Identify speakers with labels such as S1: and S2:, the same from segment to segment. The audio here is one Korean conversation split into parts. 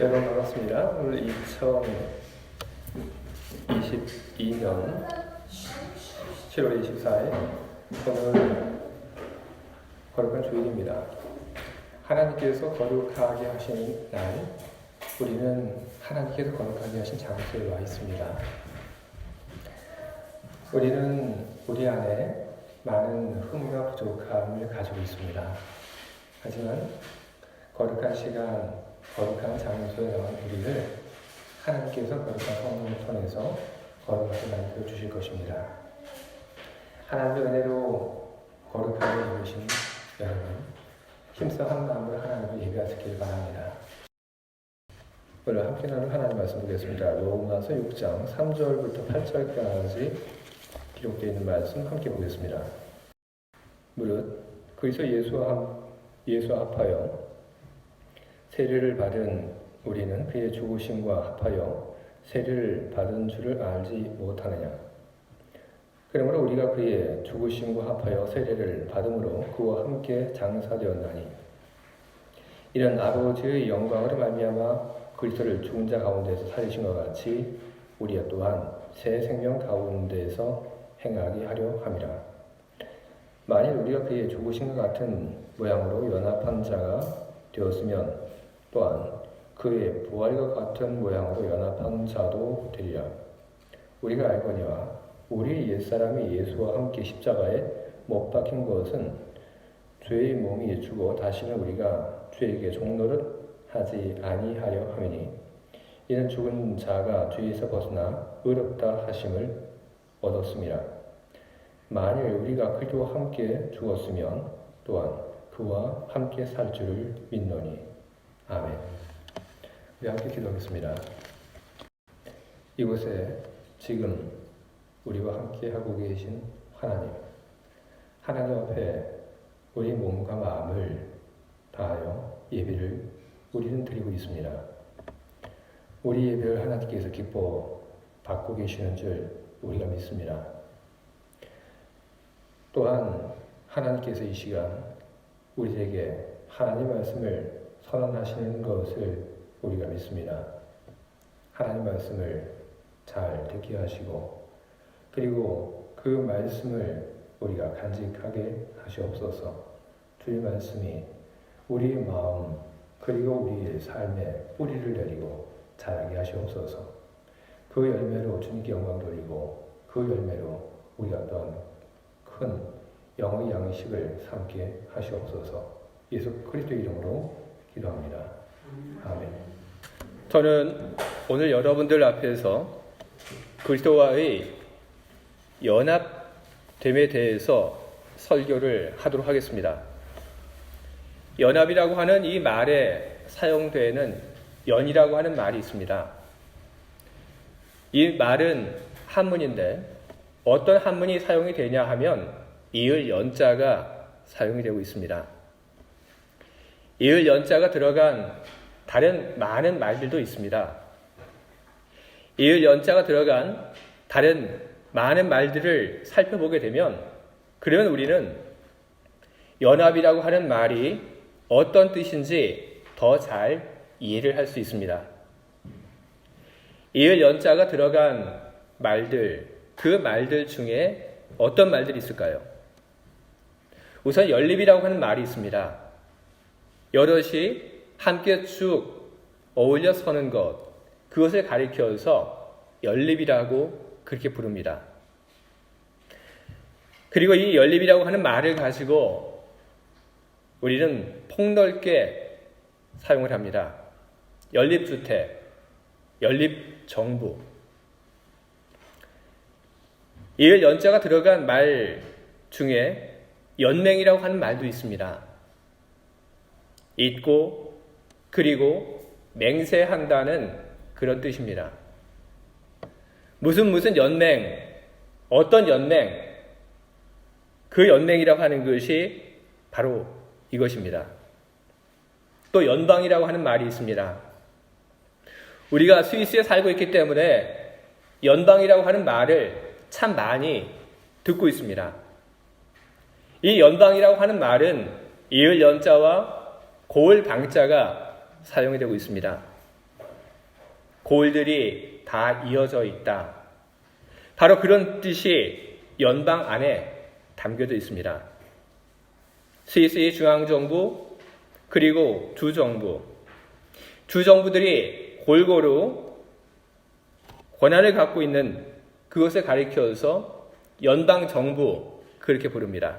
S1: 여러분 반갑습니다. 오늘 2022년 7월 24일 오늘 거룩한 주일입니다. 하나님께서 거룩하게 하시는 날, 우리는 하나님께서 거룩하게 하신 장소에 와 있습니다. 우리는 우리 안에 많은 흠과 부족함을 가지고 있습니다. 하지만 거룩한 시간, 거룩한 장소에 나온 우리를 하나님께서 거룩한 성령을 통해서 거룩하게 만들어 주실 것입니다. 하나님의 은혜로 거룩하게 이루신 여러분, 힘써 한 마음으로 하나님을 예배하시길 바랍니다. 오늘 함께 나눌 하나님 말씀 보겠습니다. 로마서 6장 3절부터 8절까지 기록되어 있는 말씀 함께 보겠습니다. 무릇 그리스도 예수와 합하여 세례를 받은 우리는 그의 죽으심과 합하여 세례를 받은 줄을 알지 못하느냐. 그러므로 우리가 그의 죽으심과 합하여 세례를 받음으로 그와 함께 장사되었나니 이런 아버지의 영광으로 말미암아 그리스도를 죽은 자 가운데서 살리신 것 같이 우리 또한 새 생명 가운데서 행하게 하려 함이라. 만일 우리가 그의 죽으신 것 같은 모양으로 연합한 자가 되었으면 또한 그의 부활과 같은 모양으로 연합한 자도 되리라. 우리가 알거니와 우리 옛사람이 예수와 함께 십자가에 못 박힌 것은 죄의 몸이 죽어 다시는 우리가 죄에게 종노릇 하지 아니하려 함이니 이는 죽은 자가 죄에서 벗어나 의롭다 하심을 얻었음이라. 만일 우리가 그리스도와 함께 죽었으면 또한 그와 함께 살 줄을 믿노니. 아멘. 우리 함께 기도하겠습니다. 이곳에 지금 우리와 함께 하고 계신 하나님 앞에 우리 몸과 마음을 다하여 예배를 우리는 드리고 있습니다. 우리 예배를 하나님께서 기뻐 받고 계시는 줄 우리가 믿습니다. 또한 하나님께서 이 시간 우리에게 하나님 말씀을 선언하시는 것을 우리가 믿습니다. 하나님 말씀을 잘 듣게 하시고 그리고 그 말씀을 우리가 간직하게 하시옵소서. 주의 말씀이 우리의 마음 그리고 우리의 삶에 뿌리를 내리고 자라게 하시옵소서. 그 열매로 주님께 영광 돌리고 그 열매로 우리가 어떤 큰 영의 양식을 삼게 하시옵소서. 예수 그리스도 이름으로 기도합니다. 아멘. 저는 오늘 여러분들 앞에서 그리스도와의 연합됨에 대해서 설교를 하도록 하겠습니다. 연합이라고 하는 이 말에 사용되는 연이라고 하는 말이 있습니다. 이 말은 한문인데 어떤 한문이 사용이 되냐 하면 이을 연자가 사용이 되고 있습니다. 이을 연자가 들어간 다른 많은 말들도 있습니다. 이을 연자가 들어간 다른 많은 말들을 살펴보게 되면 그러면 우리는 연합이라고 하는 말이 어떤 뜻인지 더 잘 이해를 할 수 있습니다. 이을 연자가 들어간 말들, 그 말들 중에 어떤 말들이 있을까요? 우선 연립이라고 하는 말이 있습니다. 여럿이 함께 쭉 어울려 서는 것, 그것을 가리켜서 연립이라고 그렇게 부릅니다. 그리고 이 연립이라고 하는 말을 가지고 우리는 폭넓게 사용을 합니다. 연립주택, 연립정부. 이을 연자가 들어간 말 중에 연맹이라고 하는 말도 있습니다. 있고 그리고 맹세한다는 그런 뜻입니다. 무슨 연맹, 어떤 연맹, 그 연맹이라고 하는 것이 바로 이것입니다. 또 연방이라고 하는 말이 있습니다. 우리가 스위스에 살고 있기 때문에 연방이라고 하는 말을 참 많이 듣고 있습니다. 이 연방이라고 하는 말은 이을 연자와 고을 방자가 사용이 되고 있습니다. 골들이 다 이어져 있다. 바로 그런 뜻이 연방 안에 담겨져 있습니다. 스위스의 중앙정부 그리고 주정부들이 골고루 권한을 갖고 있는 그것을 가리켜서 연방정부 그렇게 부릅니다.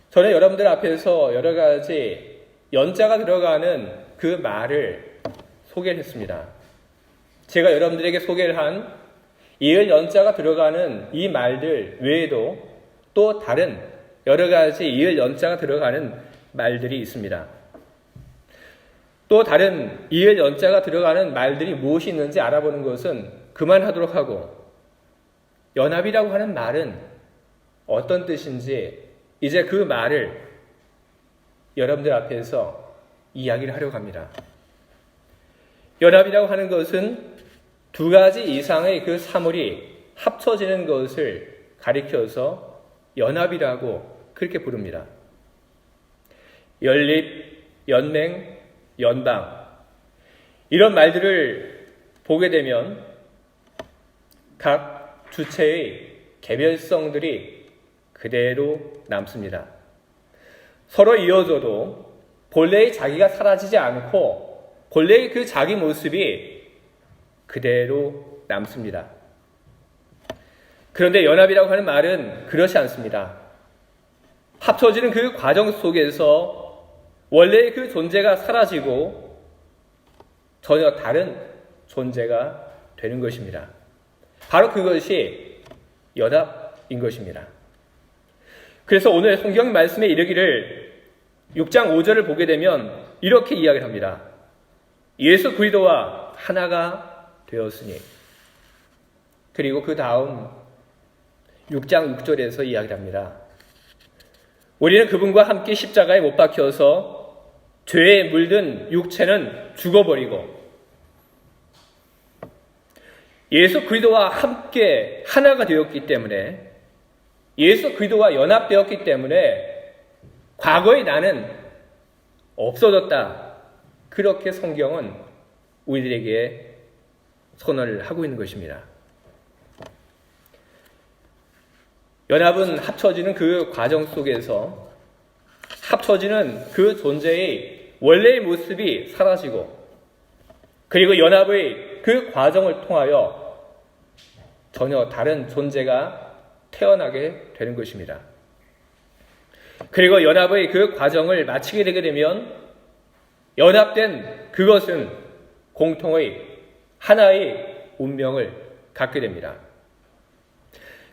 S1: 저는 여러분들 앞에서 여러 가지 연자가 들어가는 그 말을 소개를 했습니다. 제가 여러분들에게 소개를 한 이을 연자가 들어가는 이 말들 외에도 또 다른 여러 가지 이을 연자가 들어가는 말들이 있습니다. 또 다른 이을 연자가 들어가는 말들이 무엇이 있는지 알아보는 것은 그만하도록 하고, 연합이라고 하는 말은 어떤 뜻인지 이제 그 말을 여러분들 앞에서 이야기를 하려고 합니다. 연합이라고 하는 것은 두 가지 이상의 그 사물이 합쳐지는 것을 가리켜서 연합이라고 그렇게 부릅니다. 연립, 연맹, 연방, 이런 말들을 보게 되면 각 주체의 개별성들이 그대로 남습니다. 서로 이어져도 본래의 자기가 사라지지 않고 본래의 그 자기 모습이 그대로 남습니다. 그런데 연합이라고 하는 말은 그렇지 않습니다. 합쳐지는 그 과정 속에서 원래의 그 존재가 사라지고 전혀 다른 존재가 되는 것입니다. 바로 그것이 연합인 것입니다. 그래서 오늘 성경 말씀에 이르기를 6장 5절을 보게 되면 이렇게 이야기를 합니다. 예수 그리스도와 하나가 되었으니. 그리고 그 다음 6장 6절에서 이야기를 합니다. 우리는 그분과 함께 십자가에 못 박혀서 죄에 물든 육체는 죽어버리고 예수 그리스도와 함께 하나가 되었기 때문에, 예수 그리스도와 연합되었기 때문에 과거의 나는 없어졌다. 그렇게 성경은 우리들에게 선언을 하고 있는 것입니다. 연합은 합쳐지는 그 과정 속에서 합쳐지는 그 존재의 원래의 모습이 사라지고, 그리고 연합의 그 과정을 통하여 전혀 다른 존재가 태어나게 되는 것입니다. 그리고 연합의 그 과정을 마치게 되게 되면 연합된 그것은 공통의 하나의 운명을 갖게 됩니다.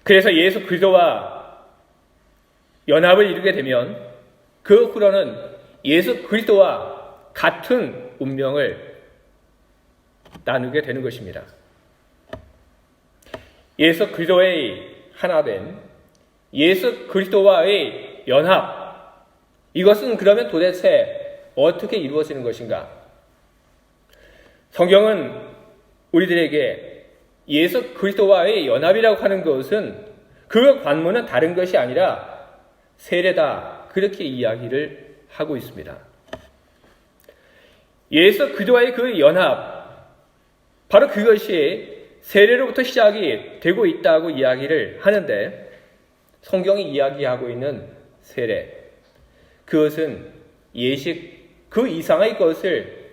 S1: 그래서 예수 그리스도와 연합을 이루게 되면 그 후로는 예수 그리스도와 같은 운명을 나누게 되는 것입니다. 예수 그리스도의 하나된 예수 그리스도와의 연합, 이것은 그러면 도대체 어떻게 이루어지는 것인가? 성경은 우리들에게 예수 그리스도와의 연합이라고 하는 것은 그 관문은 다른 것이 아니라 세례다, 그렇게 이야기를 하고 있습니다. 예수 그리스도와의 그 연합, 바로 그것이 세례로부터 시작이 되고 있다고 이야기를 하는데, 성경이 이야기하고 있는 세례, 그것은 예식 그 이상의 것을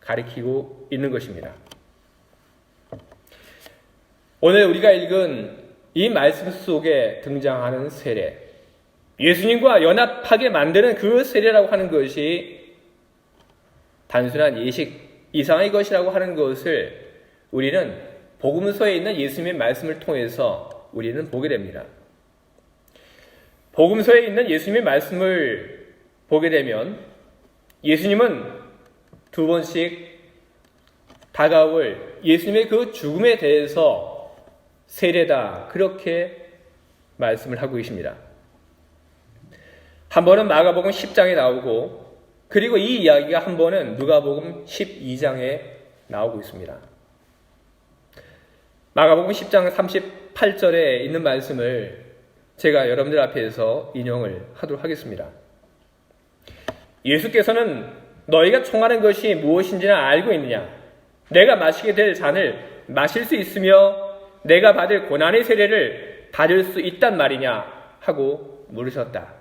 S1: 가리키고 있는 것입니다. 오늘 우리가 읽은 이 말씀 속에 등장하는 세례, 예수님과 연합하게 만드는 그 세례라고 하는 것이 단순한 예식 이상의 것이라고 하는 것을 우리는 복음서에 있는 예수님의 말씀을 통해서 우리는 보게 됩니다. 복음서에 있는 예수님의 말씀을 보게 되면 예수님은 두 번씩 다가올 예수님의 그 죽음에 대해서 세례다, 그렇게 말씀을 하고 계십니다. 한 번은 마가복음 10장에 나오고, 그리고 이 이야기가 한 번은 누가복음 12장에 나오고 있습니다. 마가복음 10장 38절에 있는 말씀을 제가 여러분들 앞에서 인용을 하도록 하겠습니다. 예수께서는
S2: 너희가 청하는 것이 무엇인지는 알고 있느냐? 내가 마시게 될 잔을 마실 수 있으며 내가 받을 고난의 세례를 받을 수 있단 말이냐? 하고 물으셨다.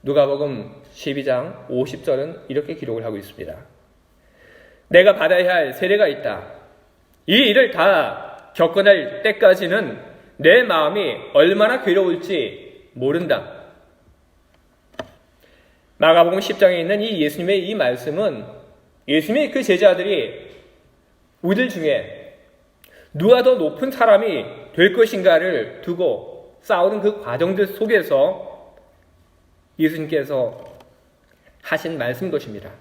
S2: 누가복음 12장 50절은 이렇게 기록을 하고 있습니다. 내가 받아야 할 세례가 있다. 이 일을 다 겪어낼 때까지는 내 마음이 얼마나 괴로울지 모른다. 마가복음 10장에 있는 이 예수님의 이 말씀은 예수님의 그 제자들이 우리들 중에 누가 더 높은 사람이 될 것인가를 두고 싸우는 그 과정들 속에서 예수님께서 하신 말씀인 것입니다.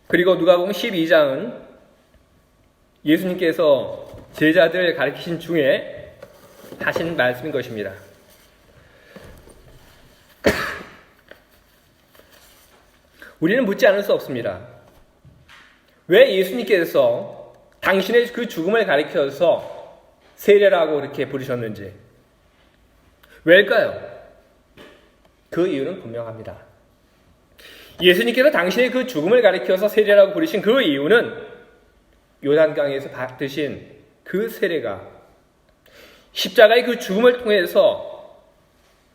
S2: 그리고 누가복음 12장은 예수님께서 제자들을 가르치신 중에 하신 말씀인 것입니다. 우리는 묻지 않을 수 없습니다. 왜 예수님께서 당신의 그 죽음을 가리켜서 세례라고 이렇게 부르셨는지, 왜일까요? 그 이유는 분명합니다. 예수님께서 당신의 그 죽음을 가리켜서 세례라고 부르신 그 이유는 요단강에서 받으신 그 세례가 십자가의 그 죽음을 통해서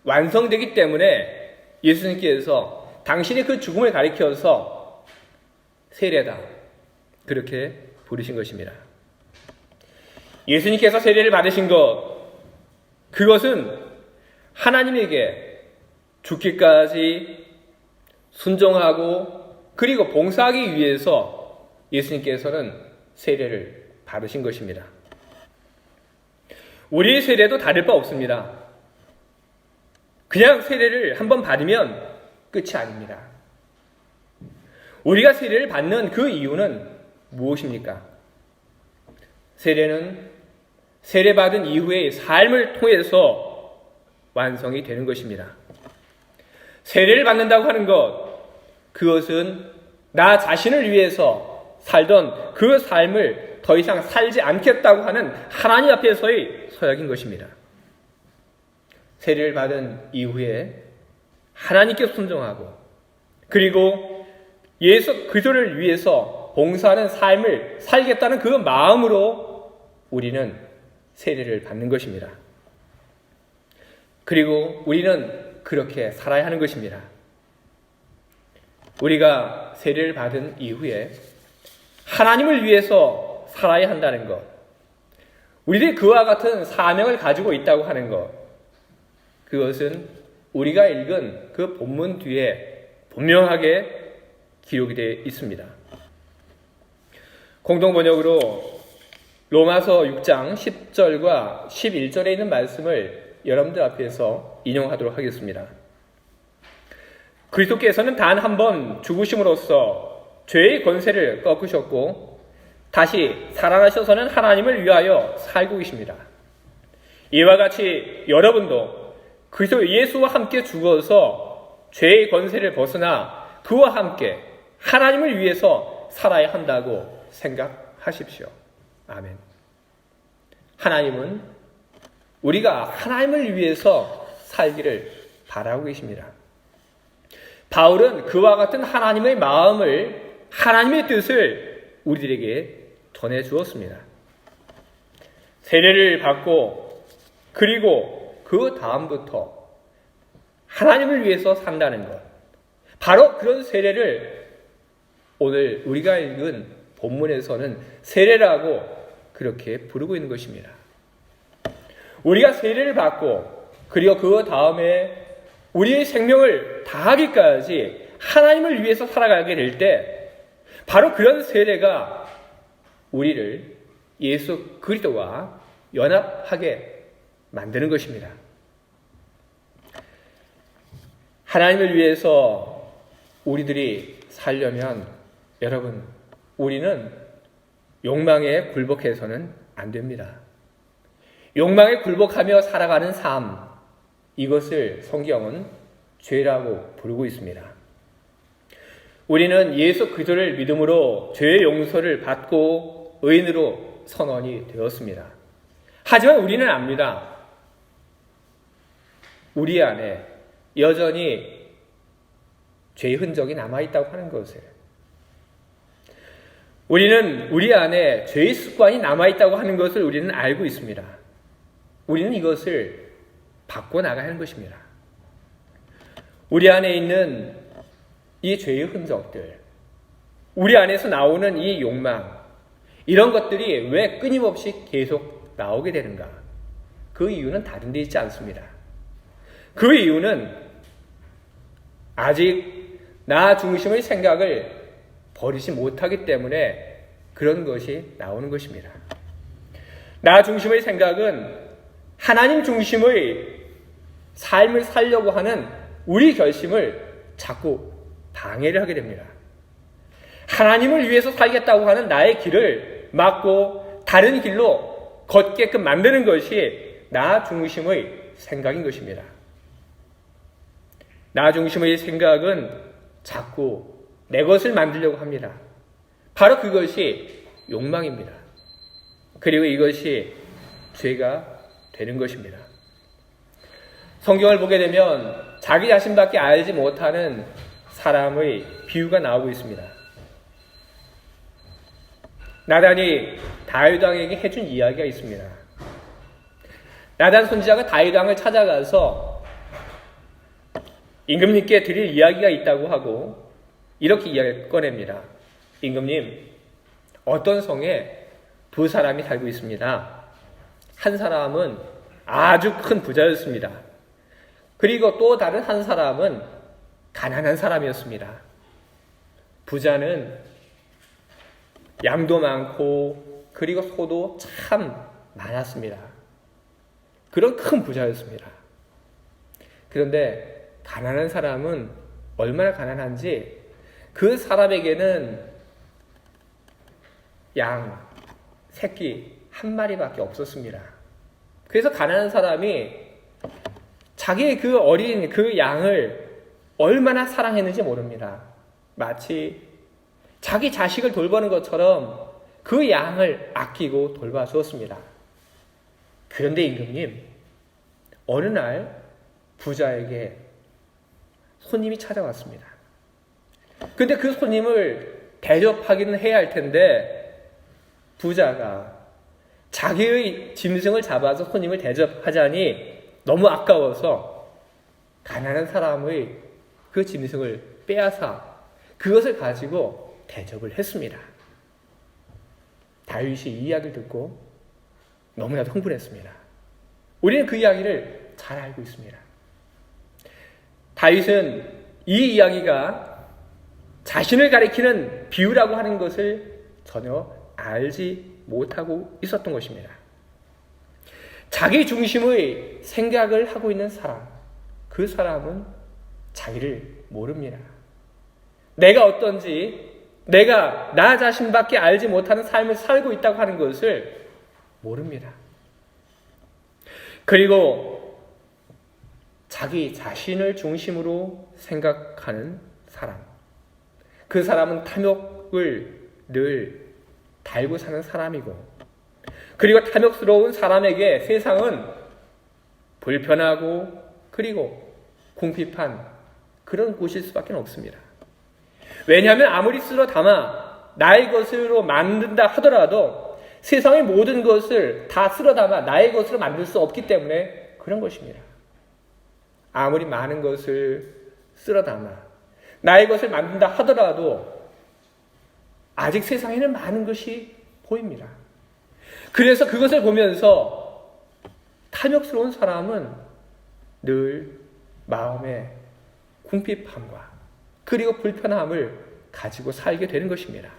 S2: 완성되기 때문에 예수님께서 당신의 그 죽음을 가리켜서 세례다, 그렇게 부르신 것입니다. 예수님께서 세례를 받으신 것, 그것은 하나님에게 죽기까지 순종하고 그리고 봉사하기 위해서 예수님께서는 세례를 받으신 것입니다. 우리의 세례도 다를 바 없습니다. 그냥 세례를 한번 받으면 끝이 아닙니다. 우리가 세례를 받는 그 이유는 무엇입니까? 세례는 세례받은 이후의 삶을 통해서 완성이 되는 것입니다. 세례를 받는다고 하는 것, 그것은 나 자신을 위해서 살던 그 삶을 더 이상 살지 않겠다고 하는 하나님 앞에서의 서약인 것입니다. 세례를 받은 이후에 하나님께 순종하고 그리고 예수 그리스도를 위해서 봉사하는 삶을 살겠다는 그 마음으로 우리는 세례를 받는 것입니다. 그리고 우리는 그렇게 살아야 하는 것입니다. 우리가 세례를 받은 이후에 하나님을 위해서 살아야 한다는 것, 우리들이 그와 같은 사명을 가지고 있다고 하는 것, 그것은 우리가 읽은 그 본문 뒤에 분명하게 기록이 되어 있습니다. 공동번역으로 로마서 6장 10절과 11절에 있는 말씀을 여러분들 앞에서 인용하도록 하겠습니다. 그리스도께서는 단 한 번 죽으심으로써 죄의 권세를 꺾으셨고 다시 살아나셔서는 하나님을 위하여 살고 계십니다. 이와 같이 여러분도 그리스도 예수와 함께 죽어서 죄의 권세를 벗어나 그와 함께 하나님을 위해서 살아야 한다고 생각하십시오. 아멘. 하나님은 우리가 하나님을 위해서 살기를 바라고 계십니다. 바울은 그와 같은 하나님의 마음을, 하나님의 뜻을 우리들에게 전해 주었습니다. 세례를 받고 그리고 그 다음부터 하나님을 위해서 산다는 것, 바로 그런 세례를 오늘 우리가 읽은 본문에서는 세례라고 그렇게 부르고 있는 것입니다. 우리가 세례를 받고 그리고 그 다음에 우리의 생명을 다하기까지 하나님을 위해서 살아가게 될 때 바로 그런 세례가 우리를 예수 그리스도와 연합하게 만드는 것입니다. 하나님을 위해서 우리들이 살려면 여러분, 우리는 욕망에 굴복해서는 안 됩니다. 욕망에 굴복하며 살아가는 삶, 이것을 성경은 죄라고 부르고 있습니다. 우리는 예수 그리스도를 믿음으로 죄의 용서를 받고 의인으로 선언이 되었습니다. 하지만 우리는 압니다. 우리 안에 여전히 죄의 흔적이 남아있다고 하는 것을, 우리는 우리 안에 죄의 습관이 남아있다고 하는 것을 우리는 알고 있습니다. 우리는 이것을 바꿔나가야 하는 것입니다. 우리 안에 있는 이 죄의 흔적들, 우리 안에서 나오는 이 욕망, 이런 것들이 왜 끊임없이 계속 나오게 되는가? 그 이유는 다른 데 있지 않습니다. 그 이유는 아직 나 중심의 생각을 버리지 못하기 때문에 그런 것이 나오는 것입니다. 나 중심의 생각은 하나님 중심의 삶을 살려고 하는 우리 결심을 자꾸 방해를 하게 됩니다. 하나님을 위해서 살겠다고 하는 나의 길을 막고 다른 길로 걷게끔 만드는 것이 나 중심의 생각인 것입니다. 나 중심의 생각은 자꾸 내 것을 만들려고 합니다. 바로 그것이 욕망입니다. 그리고 이것이 죄가 되는 것입니다. 성경을 보게 되면 자기 자신밖에 알지 못하는 사람의 비유가 나오고 있습니다. 나단이 다윗 왕에게 해준 이야기가 있습니다. 나단 선지자가 다윗 왕을 찾아가서 임금님께 드릴 이야기가 있다고 하고 이렇게 이야기를 꺼냅니다. 임금님, 어떤 성에 두 사람이 살고 있습니다. 한 사람은 아주 큰 부자였습니다. 그리고 또 다른 한 사람은 가난한 사람이었습니다. 부자는 양도 많고 그리고 소도 참 많았습니다. 그런 큰 부자였습니다. 그런데 가난한 사람은 얼마나 가난한지 그 사람에게는 양, 새끼 한 마리밖에 없었습니다. 그래서 가난한 사람이 자기의 그 어린 그 양을 얼마나 사랑했는지 모릅니다. 마치 자기 자식을 돌보는 것처럼 그 양을 아끼고 돌봐주었습니다. 그런데 임금님, 어느 날 부자에게 손님이 찾아왔습니다. 근데 그 손님을 대접하기는 해야 할 텐데 부자가 자기의 짐승을 잡아서 손님을 대접하자니 너무 아까워서 가난한 사람의 그 짐승을 빼앗아 그것을 가지고 대접을 했습니다. 다윗이 이 이야기를 듣고 너무나도 흥분했습니다. 우리는 그 이야기를 잘 알고 있습니다. 다윗은 이 이야기가 자신을 가리키는 비유라고 하는 것을 전혀 알지 못하고 있었던 것입니다. 자기 중심의 생각을 하고 있는 사람, 그 사람은 자기를 모릅니다. 내가 어떤지, 내가 나 자신밖에 알지 못하는 삶을 살고 있다고 하는 것을 모릅니다. 그리고 자기 자신을 중심으로 생각하는 사람, 그 사람은 탐욕을 늘 달고 사는 사람이고, 그리고 탐욕스러운 사람에게 세상은 불편하고 그리고 궁핍한 그런 곳일 수밖에 없습니다. 왜냐하면 아무리 쓸어 담아 나의 것으로 만든다 하더라도 세상의 모든 것을 다 쓸어 담아 나의 것으로 만들 수 없기 때문에 그런 것입니다. 아무리 많은 것을 쓸어 담아 나의 것을 만든다 하더라도 아직 세상에는 많은 것이 보입니다. 그래서 그것을 보면서 탐욕스러운 사람은 늘 마음에 궁핍함과 그리고 불편함을 가지고 살게 되는 것입니다.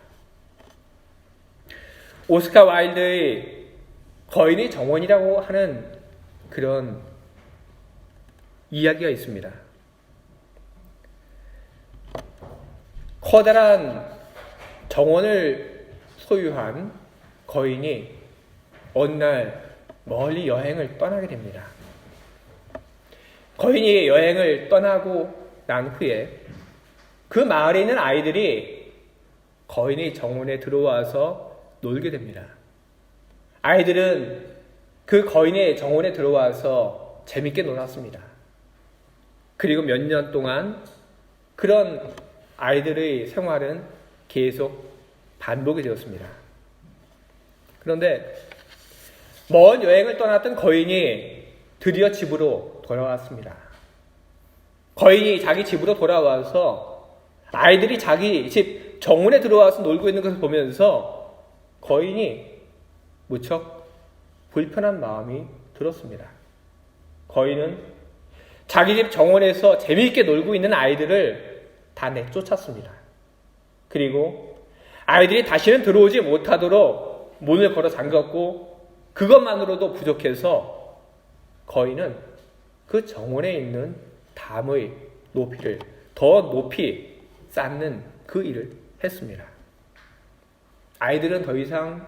S2: 오스카 와일드의 거인의 정원이라고 하는 그런 이야기가 있습니다. 커다란 정원을 소유한 거인이 어느 날 멀리 여행을 떠나게 됩니다. 거인이 여행을 떠나고 난 후에 그 마을에 있는 아이들이 거인의 정원에 들어와서 놀게 됩니다. 아이들은 그 거인의 정원에 들어와서 재밌게 놀았습니다. 그리고 몇 년 동안 그런 아이들의 생활은 계속 반복이 되었습니다. 그런데 먼 여행을 떠났던 거인이 드디어 집으로 돌아왔습니다. 거인이 자기 집으로 돌아와서 아이들이 자기 집 정원에 들어와서 놀고 있는 것을 보면서 거인이 무척 불편한 마음이 들었습니다. 거인은 자기 집 정원에서 재미있게 놀고 있는 아이들을 다 내쫓았습니다. 그리고 아이들이 다시는 들어오지 못하도록 문을 걸어 잠갔고, 그것만으로도 부족해서 거인은 그 정원에 있는 담의 높이를 더 높이 쌓는 그 일을 했습니다. 아이들은 더 이상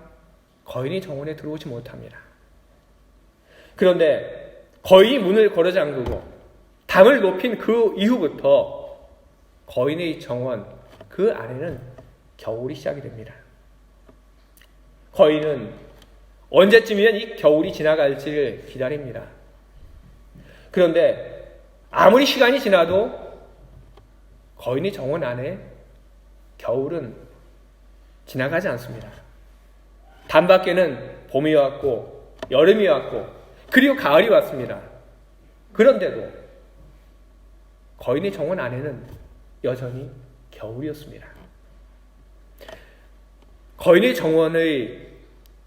S2: 거인이 정원에 들어오지 못합니다. 그런데 거인이 문을 걸어 잠그고 담을 높인 그 이후부터 거인의 정원 그 안에는 겨울이 시작이 됩니다. 거인은 언제쯤이면 이 겨울이 지나갈지를 기다립니다. 그런데 아무리 시간이 지나도 거인의 정원 안에 겨울은 지나가지 않습니다. 담 밖에는 봄이 왔고 여름이 왔고 그리고 가을이 왔습니다. 그런데도 거인의 정원 안에는 여전히 겨울이었습니다. 거인의 정원의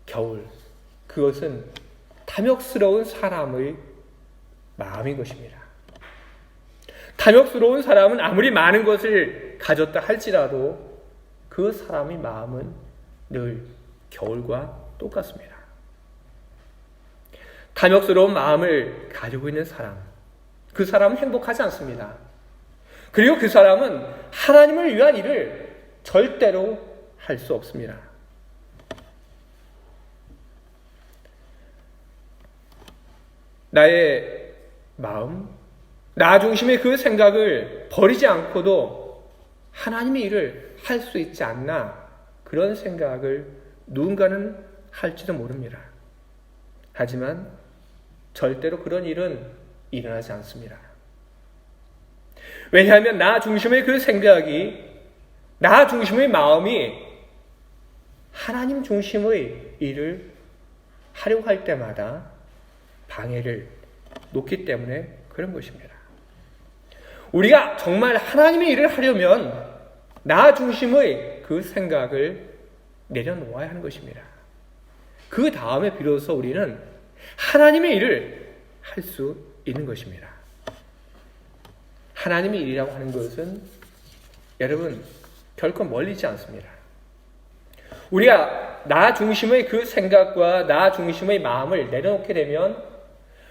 S2: 겨울, 그것은 탐욕스러운 사람의 마음인 것입니다. 탐욕스러운 사람은 아무리 많은 것을 가졌다 할지라도 그 사람의 마음은 늘 겨울과 똑같습니다. 탐욕스러운 마음을 가지고 있는 사람, 그 사람은 행복하지 않습니다. 그리고 그 사람은 하나님을 위한 일을 절대로 할 수 없습니다. 나의 마음, 나 중심의 그 생각을 버리지 않고도 하나님의 일을 할 수 있지 않나, 그런 생각을 누군가는 할지도 모릅니다. 하지만 절대로 그런 일은 일어나지 않습니다. 왜냐하면 나 중심의 그 생각이, 나 중심의 마음이 하나님 중심의 일을 하려고 할 때마다 방해를 놓기 때문에 그런 것입니다. 우리가 정말 하나님의 일을 하려면 나 중심의 그 생각을 내려놓아야 하는 것입니다. 그 다음에 비로소 우리는 하나님의 일을 할 수 있는 것입니다. 하나님의 일이라고 하는 것은 여러분 결코 멀리지 않습니다. 우리가 나 중심의 그 생각과 나 중심의 마음을 내려놓게 되면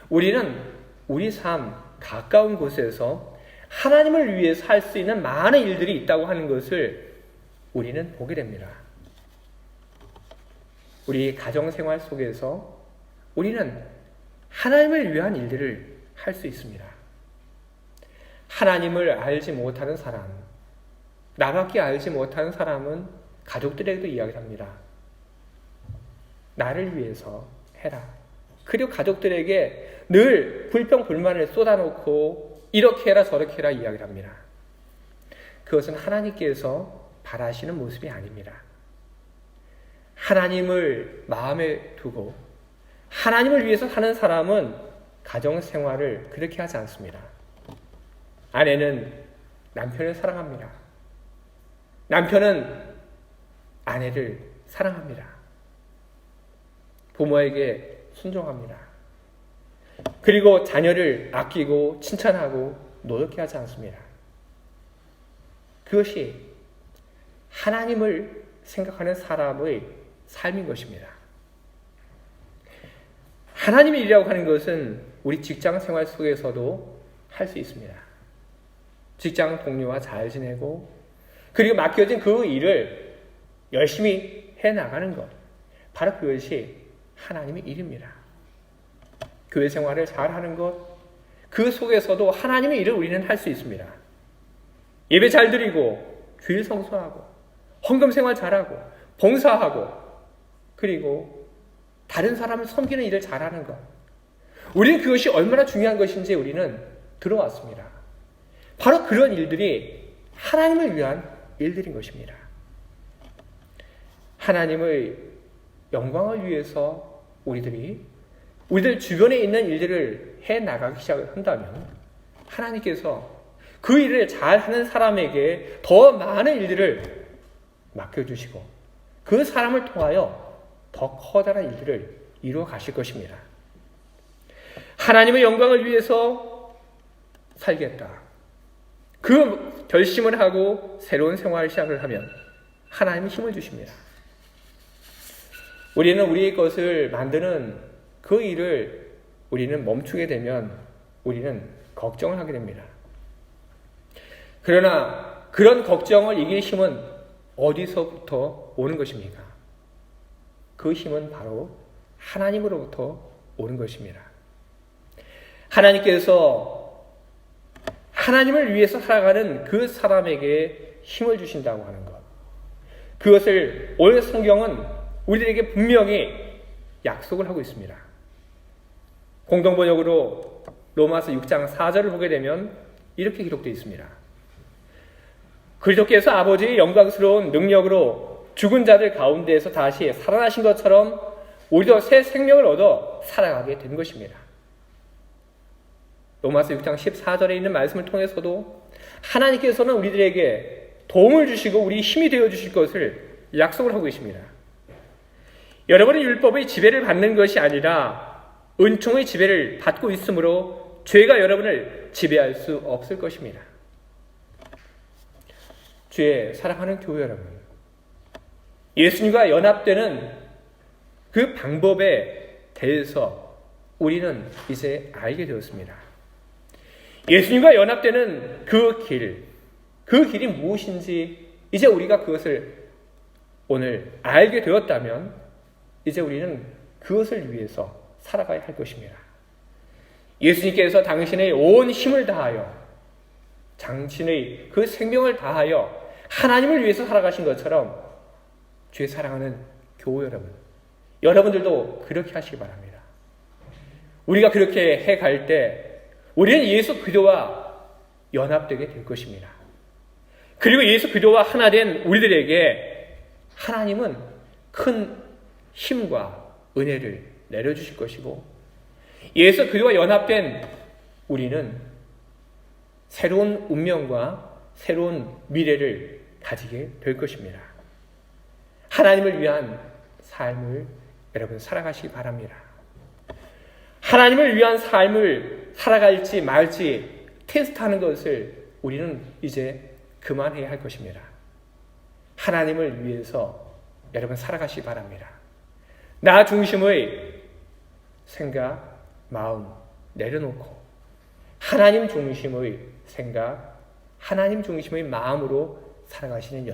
S2: 우리는 우리 삶 가까운 곳에서 하나님을 위해서 할 수 있는 많은 일들이 있다고 하는 것을 우리는 보게 됩니다. 우리 가정생활 속에서 우리는 하나님을 위한 일들을 할 수 있습니다. 하나님을 알지 못하는 사람, 나밖에 알지 못하는 사람은 가족들에게도 이야기를 합니다. 나를 위해서 해라. 그리고 가족들에게 늘 불평불만을 쏟아놓고 이렇게 해라 저렇게 해라 이야기를 합니다. 그것은 하나님께서 바라시는 모습이 아닙니다. 하나님을 마음에 두고 하나님을 위해서 사는 사람은 가정생활을 그렇게 하지 않습니다. 아내는 남편을 사랑합니다. 남편은 아내를 사랑합니다. 부모에게 순종합니다. 그리고 자녀를 아끼고 칭찬하고 노력해 하지 않습니다. 그것이 하나님을 생각하는 사람의 삶인 것입니다. 하나님의 일이라고 하는 것은 우리 직장 생활 속에서도 할 수 있습니다. 직장 동료와 잘 지내고 그리고 맡겨진 그 일을 열심히 해나가는 것, 바로 그것이 하나님의 일입니다. 교회 생활을 잘하는 것, 그 속에서도 하나님의 일을 우리는 할 수 있습니다. 예배 잘 드리고 주일 성수하고 헌금 생활 잘하고 봉사하고 그리고 다른 사람을 섬기는 일을 잘하는 것, 우리는 그것이 얼마나 중요한 것인지 우리는 들어왔습니다. 바로 그런 일들이 하나님을 위한 일들인 것입니다. 하나님의 영광을 위해서 우리들 주변에 있는 일들을 해 나가기 시작한다면 하나님께서 그 일을 잘하는 사람에게 더 많은 일들을 맡겨주시고 그 사람을 통하여 더 커다란 일들을 이루어 가실 것입니다. 하나님의 영광을 위해서 살겠다. 그 결심을 하고 새로운 생활 시작을 하면 하나님이 힘을 주십니다. 우리는 우리의 것을 만드는 그 일을 우리는 멈추게 되면 우리는 걱정을 하게 됩니다. 그러나 그런 걱정을 이길 힘은 어디서부터 오는 것입니까? 그 힘은 바로 하나님으로부터 오는 것입니다. 하나님께서 하나님을 위해서 살아가는 그 사람에게 힘을 주신다고 하는 것. 그것을 오늘 성경은 우리들에게 분명히 약속을 하고 있습니다. 공동번역으로 로마서 6장 4절을 보게 되면 이렇게 기록되어 있습니다. 그리스도께서 아버지의 영광스러운 능력으로 죽은 자들 가운데에서 다시 살아나신 것처럼 우리도 새 생명을 얻어 살아가게 된 것입니다. 로마서 6장 14절에 있는 말씀을 통해서도 하나님께서는 우리들에게 도움을 주시고 우리 힘이 되어 주실 것을 약속을 하고 계십니다. 여러분은 율법의 지배를 받는 것이 아니라 은총의 지배를 받고 있으므로 죄가 여러분을 지배할 수 없을 것입니다. 주의 사랑하는 교회 여러분, 예수님과 연합되는 그 방법에 대해서 우리는 이제 알게 되었습니다. 예수님과 연합되는 그 길이 무엇인지 이제 우리가 그것을 오늘 알게 되었다면 이제 우리는 그것을 위해서 살아가야 할 것입니다. 예수님께서 당신의 온 힘을 다하여 당신의 그 생명을 다하여 하나님을 위해서 살아가신 것처럼 주의 사랑하는 교회 여러분들도 그렇게 하시기 바랍니다. 우리가 그렇게 해갈 때 우리는 예수 그리스도와 연합되게 될 것입니다. 그리고 예수 그리스도와 하나 된 우리들에게 하나님은 큰 힘과 은혜를 내려주실 것이고 예수 그리스도와 연합된 우리는 새로운 운명과 새로운 미래를 가지게 될 것입니다. 하나님을 위한 삶을 여러분 살아가시기 바랍니다. 하나님을 위한 삶을 살아갈지 말지 테스트하는 것을 우리는 이제 그만해야 할 것입니다. 하나님을 위해서 여러분 살아가시기 바랍니다. 나 중심의 생각, 마음 내려놓고 하나님 중심의 생각, 하나님 중심의 마음으로 살아가시는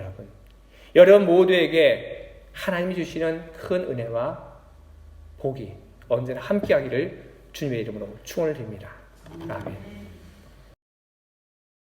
S2: 여러분 모두에게 하나님이 주시는 큰 은혜와 복이 언제나 함께하기를 주님의 이름으로 축원을 드립니다. 아멘.